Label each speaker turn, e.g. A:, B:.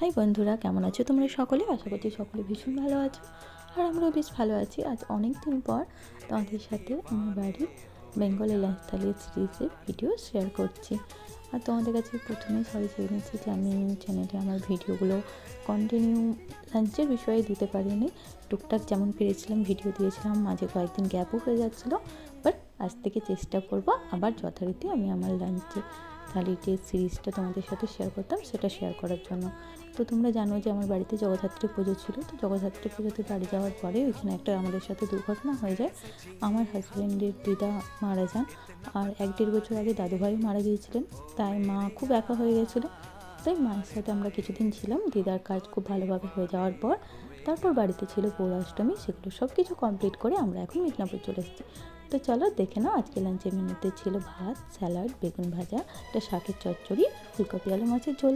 A: High বন্ধুরা, কেমন আছো তোমরা সকলে? আশা করছি সকলে ভীষণ ভালো আছো। আর আমরাও বেশ ভালো আছি। আজ অনেক দিন পর তোমাদের সাথে আমার বাড়ির বেঙ্গলি লাইফস্টাইল সিরিজের ভিডিও শেয়ার করছি। আর তোমাদের কাছে প্রথমে সরি চেয়ে নিচ্ছি যে আমি চ্যানেলে আমার ভিডিওগুলো কন্টিনিউ লাঞ্চের বিষয়ে দিতে পারিনি। টুকটাক যেমন পেরেছিলাম ভিডিও দিয়েছিলাম, মাঝে কয়েকদিন গ্যাপও হয়ে যাচ্ছিলো। বাট আজ থেকে চেষ্টা করব আবার যথারীতি আমি আমার লাঞ্চে থালির যে সিরিজটা তোমাদের সাথে শেয়ার করতাম সেটা শেয়ার করার জন্য। তো তোমরা জানো যে আমার বাড়িতে জগদ্ধাত্রী পুজো ছিল। তো জগদ্ধাত্রী পুজোতে বাড়ি যাওয়ার পরে ওইখানে একটা আমাদের সাথে দুর্ঘটনা হয়ে যায়। আমার হাজব্যান্ডের দিদা মারা যান, আর 1-1.5 বছর আগে দাদুভাই মারা গিয়েছিলেন। তাই মা খুব একা হয়ে গেছিলো। তাই মায়ের সাথে আমরা কিছুদিন ছিলাম। দিদার কাজ খুব ভালোভাবে হয়ে যাওয়ার পর তারপর বাড়িতে ছিল পৌরাষ্টমী, সেগুলো সব কিছু কমপ্লিট করে আমরা এখন মিদনাপুর চলে এসেছি। তো চলো দেখে নাও। আজকে লাঞ্চের মেনুতে ছিল ভাত, স্যালাড, বেগুন ভাজা, একটা শাকের চচ্চড়ি, ফুলকপি আলু মাছের ঝোল।